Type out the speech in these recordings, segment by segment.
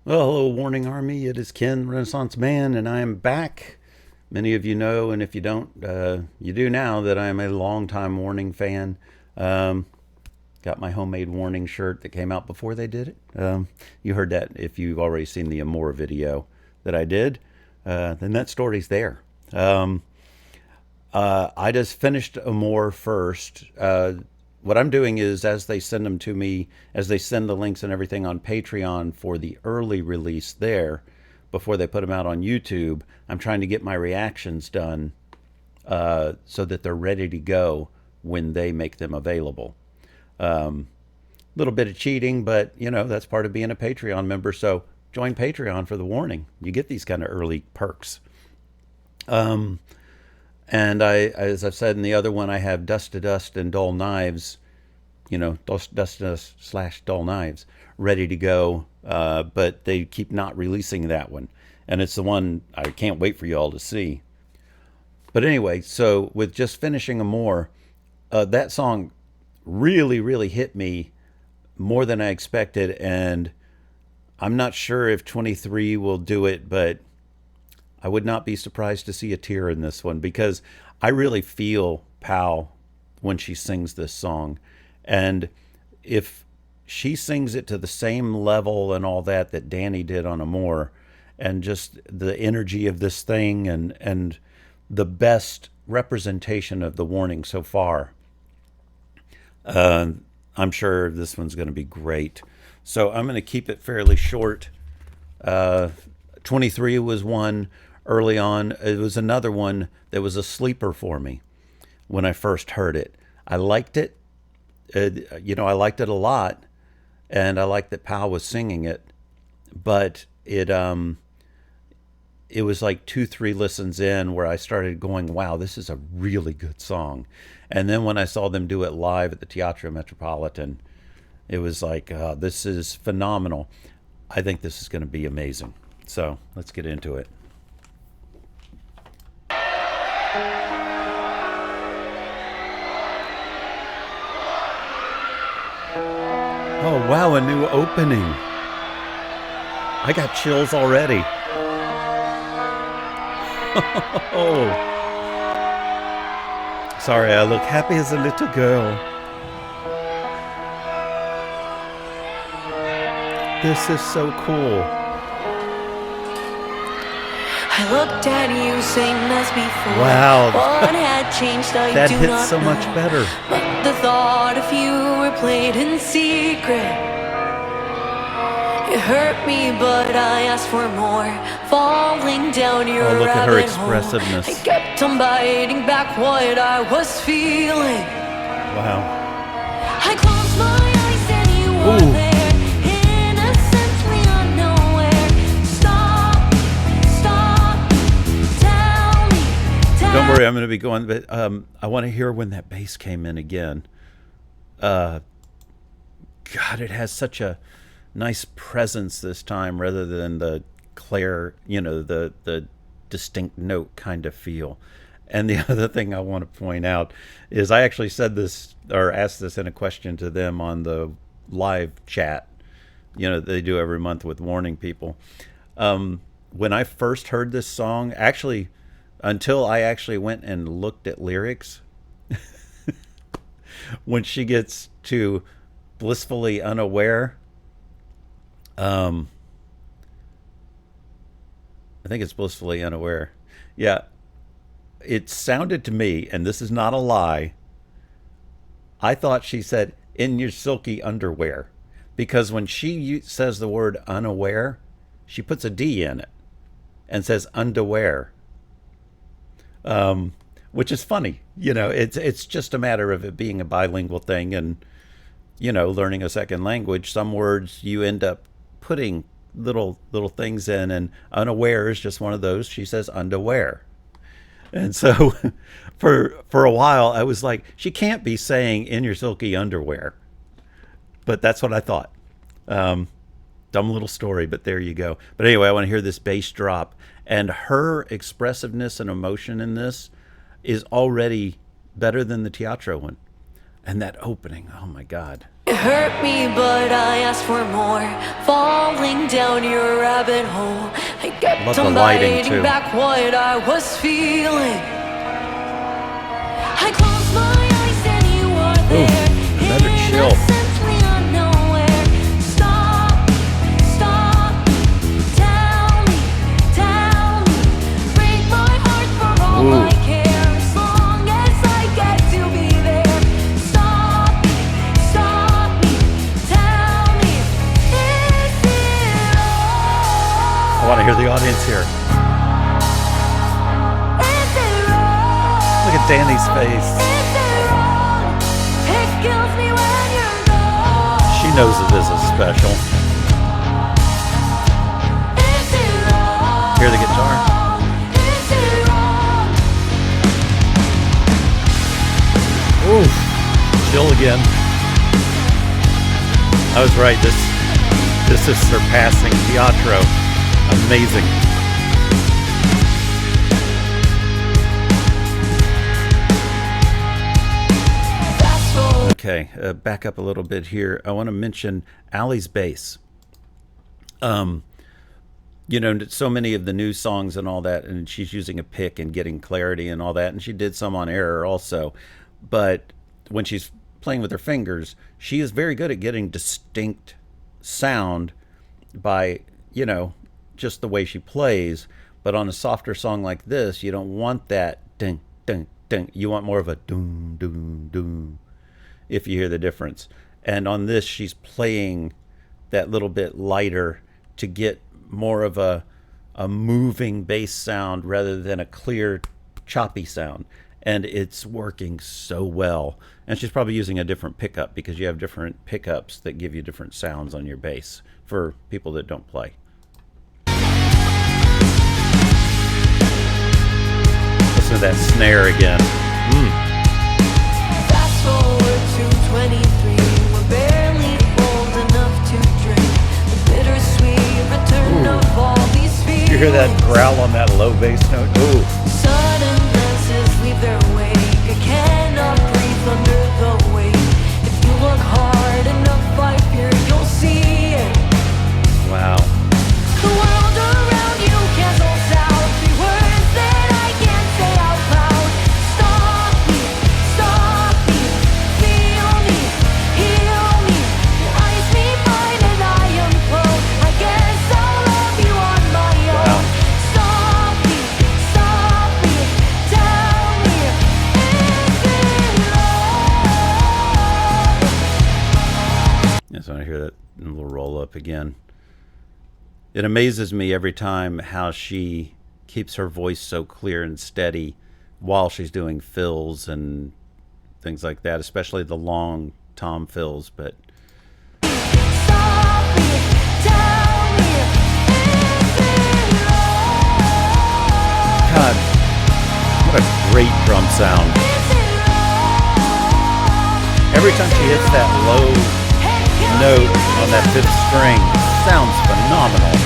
Well, hello, Warning Army. It is Ken, Renaissance Man, and I am back. Many of you know, and if you don't, you do now, that I am a longtime Warning fan. Um, got my homemade Warning shirt that came out before they did it. You heard that if you've already seen the Amore video that I did. Then that story's there. I just finished Amore first. What I'm doing is, as they send them to me, as they send the links and everything on Patreon for the early release there, before they put them out on YouTube, I'm trying to get my reactions done so that they're ready to go when they make them available. Little bit of cheating, but that's part of being a Patreon member. So join Patreon for the Warning. You get these kind of early perks. And as I've said in the other one, I have Dust to Dust and Dull Knives, Dust to Dust / Dull Knives, ready to go. But they keep not releasing that one. And it's the one I can't wait for you all to see. But anyway, so with just finishing Amore, that song really, really hit me more than I expected. And I'm not sure if 23 will do it, but I would not be surprised to see a tear in this one, because I really feel Pal when she sings this song. And if she sings it to the same level and all that Danny did on Amore, and just the energy of this thing, and the best representation of the Warning so far, I'm sure this one's going to be great. So I'm going to keep it fairly short. 23 was one early on. It was another one that was a sleeper for me when I first heard it. I liked it. I liked it a lot, and I liked that Pal was singing it. But it was like 2-3 listens in where I started going, wow, this is a really good song. And then when I saw them do it live at the Teatro Metropolitan, it was like, this is phenomenal. I think this is going to be amazing. So let's get into it. Oh, wow, a new opening. I got chills already. Oh, sorry, I look happy as a little girl. This is so cool. I looked at you same as before. Wow. What had changed, that hits so much better. But the thought of you were played in secret. It hurt me, but I asked for more. Falling down your look at her rabbit expressiveness. hole. I kept on biting back what I was feeling. Wow. I closed my eyes and you were there. Don't worry, I'm going to be going, but I want to hear when that bass came in again. God, it has such a nice presence this time, rather than the clear, the distinct note kind of feel. And the other thing I want to point out is I actually said this, or asked this in a question to them on the live chat, they do every month with Warning people. When I first heard this song, actually, until I actually went and looked at lyrics, when she gets to blissfully unaware, I think it's blissfully unaware. Yeah, it sounded to me, and this is not a lie, I thought she said, in your silky underwear. Because when she says the word unaware, she puts a D in it and says underwear. Which is funny. It's just a matter of it being a bilingual thing, and learning a second language. Some words you end up putting little things in, and unaware is just one of those. She says underwear. And so for a while I was like, she can't be saying in your silky underwear. But that's what I thought. Dumb little story, but there you go. But anyway, I want to hear this bass drop. And her expressiveness and emotion in this is already better than the Teatro one. And that opening, oh my God. It hurt me, but I asked for more. Falling down your rabbit hole, I kept Love the on lighting, biting too. back what I was feeling. I closed my eyes and you were there. Another chill. Innocently unknowhere. Stop, stop, tell me, break my heart for all I care. As long as I get to be there. Stop me, tell me, is it all? I want to hear the audience here. Is it wrong? Look at Danny's face. Is it wrong? It kills me when you're gone. She knows that this is special. Is it wrong? Hear the guitar. Is it wrong? Ooh, chill again. I was right. This is surpassing Teatro. Amazing. Fast forward. Okay, back up a little bit here. I want to mention Allie's bass. You know, so many of the new songs and all that, and she's using a pick and getting clarity and all that, and she did some on Error also. But when she's playing with her fingers, she is very good at getting distinct sound by, you know, just the way she plays. But on a softer song like this, you don't want that ding, ding, ding. You want more of a doom, doom, doom, if you hear the difference. And on this, she's playing that little bit lighter to get more of a moving bass sound rather than a clear, choppy sound. And it's working so well. And she's probably using a different pickup because you have different pickups that give you different sounds on your bass for people that don't play. Listen to that snare again. Fast forward to 23. We're barely old enough to drink. The bittersweet return of all these feelings. You hear that growl on that low bass note? Ooh. Sudden glances leave their wake. I cannot breathe under the weight. If you look hard enough, I fear you'll see it. Wow. The world around you cancels out the words that I can't say out loud. Stop me, feel me, heal me. Your eyes meet mine and I implode. I guess I'll love you on my own. Stop me, tell me, is it love? Yes, I hear that little roll up again. It amazes me every time how she keeps her voice so clear and steady while she's doing fills and things like that, especially the long tom fills. But Stop me, tell me, is it love? God, what a great drum sound. Is it love? Every time she hits that low note on that fifth string, sounds phenomenal.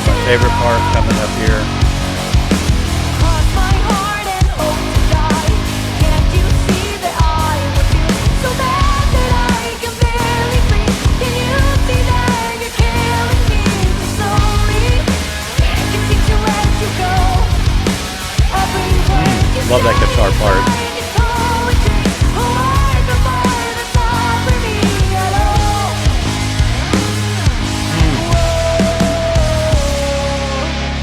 My favorite part coming up here. Cross my heart and hope to die. Can't you see that I want you so bad that I can barely breathe? Can you see that you're killing me slowly? Can't seem to let you go. Every word you Love that say guitar part. is poetry. A word before that's not for me at all.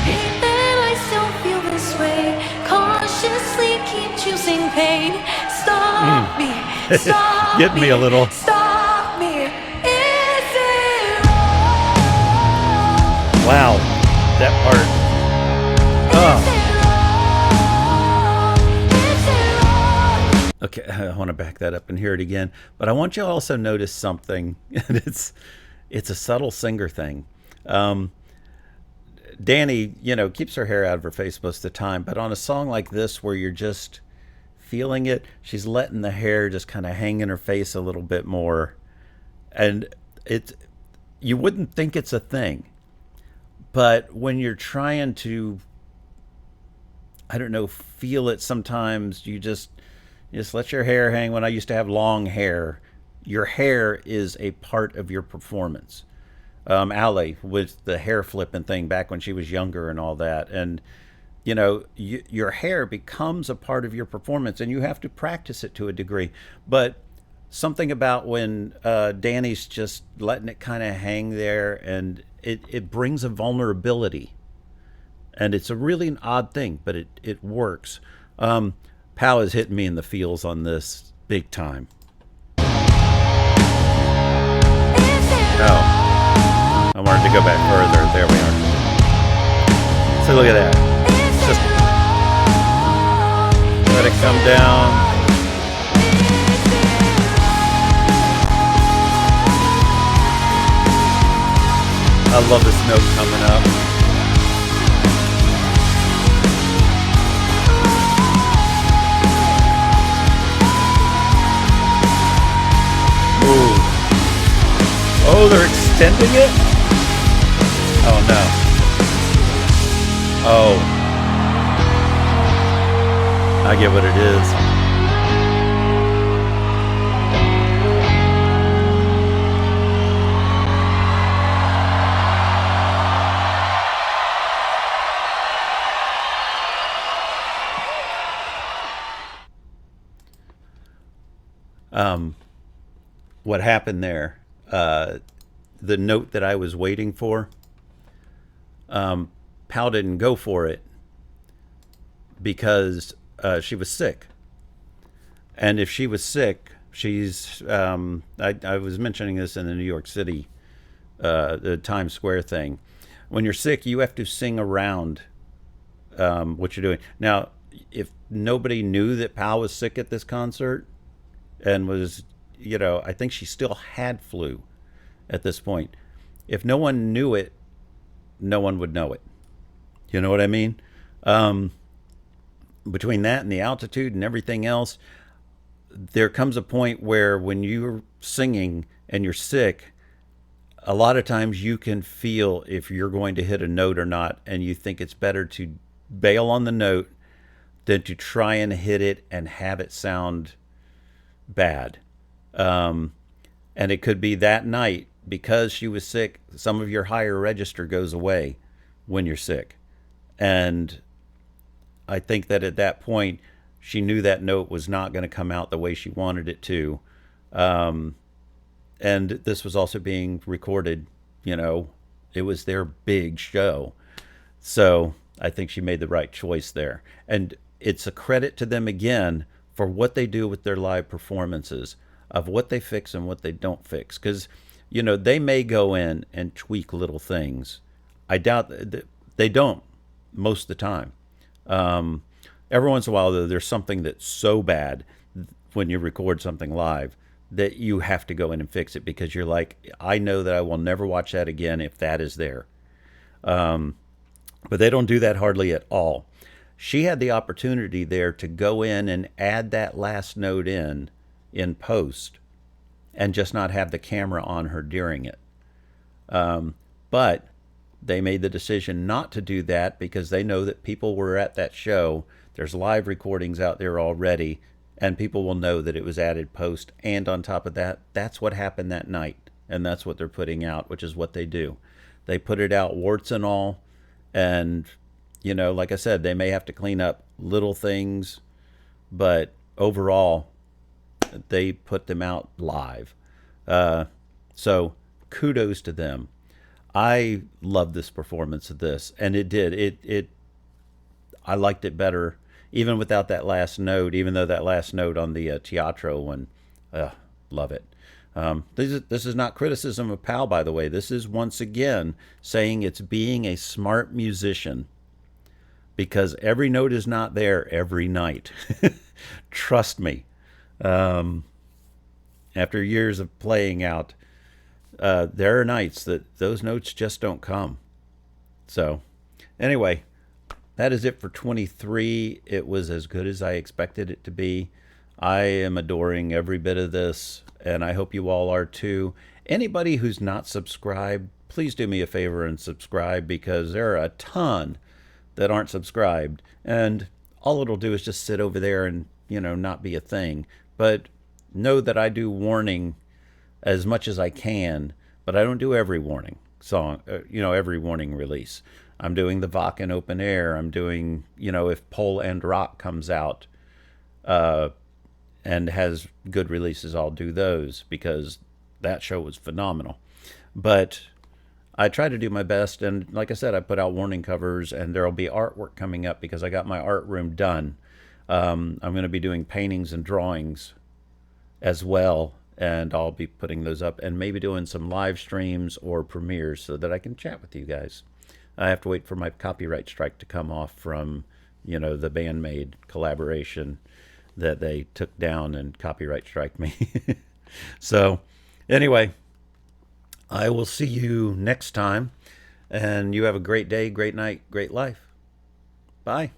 And I still feel this way. Cautiously keep choosing pain. Stop me, stop Get me a little. Stop me. Is it wrong? Wow, that part. Okay, I want to back that up and hear it again. But I want you to also notice something. And it's a subtle singer thing. Danny, you know, keeps her hair out of her face most of the time. But on a song like this where you're just feeling it, she's letting the hair just kind of hang in her face a little bit more. And you wouldn't think it's a thing. But when you're trying to I don't know, feel it sometimes. You just let your hair hang. When I used to have long hair, your hair is a part of your performance. Ali with the hair flipping thing back when she was younger and all that. And, your hair becomes a part of your performance and you have to practice it to a degree. But something about when Danny's just letting it kind of hang there and it brings a vulnerability. And it's a really an odd thing, but it works. Pal is hitting me in the feels on this big time. Oh. I wanted to go back further. There we are. So look at that. Just let it come down. I love this note coming up. Ooh. Oh, they're extending it? Oh no. Oh. I get what it is. What happened there? The note that I was waiting for, Pal didn't go for it because she was sick. And if she was sick, I was mentioning this in the New York City, the Times Square thing. When you're sick, you have to sing around what you're doing. Now, if nobody knew that Pal was sick at this concert and was, I think she still had flu at this point. If no one knew it, no one would know it. You know what I mean? Between that and the altitude and everything else, there comes a point where when you're singing and you're sick, a lot of times you can feel if you're going to hit a note or not, and you think it's better to bail on the note than to try and hit it and have it sound bad. And it could be that night, because she was sick, some of your higher register goes away when you're sick. And I think that at that point, she knew that note was not going to come out the way she wanted it to. And this was also being recorded, it was their big show. So I think she made the right choice there. And it's a credit to them again for what they do with their live performances, of what they fix and what they don't fix. Because, they may go in and tweak little things. I doubt that they don't most of the time. Every once in a while, though, there's something that's so bad when you record something live that you have to go in and fix it, because you're like, I know that I will never watch that again if that is there. But they don't do that hardly at all. She had the opportunity there to go in and add that last note in post and just not have the camera on her during it. But they made the decision not to do that because they know that people were at that show. There's live recordings out there already, and people will know that it was added post. And on top of that, that's what happened that night, and that's what they're putting out, which is what they do. They put it out warts and all, and, like I said, they may have to clean up little things, but overall, they put them out live. So kudos to them. I loved this performance of this, and it did. I liked it better, even without that last note, even though that last note on the Teatro one, love it. This is not criticism of Pal, by the way. This is once again saying it's being a smart musician, because every note is not there every night. Trust me. After years of playing out, there are nights that those notes just don't come. So, anyway, that is it for 23. It was as good as I expected it to be. I am adoring every bit of this, and I hope you all are too. Anybody who's not subscribed, please do me a favor and subscribe, because there are a ton that aren't subscribed. And all it'll do is just sit over there and, not be a thing. But know that I do warning as much as I can, but I don't do every warning song, every warning release. I'm doing the Vakken open air. I'm doing, if Pole and Rock comes out uh, and has good releases, I'll do those because that show was phenomenal. But I try to do my best, and like I said, I put out warning covers, and there'll be artwork coming up because I got my art room done. I'm going to be doing paintings and drawings as well, and I'll be putting those up and maybe doing some live streams or premieres so that I can chat with you guys. I have to wait for my copyright strike to come off from, the Bandmade collaboration that they took down and copyright strike me. So, anyway, I will see you next time, and you have a great day, great night, great life. Bye.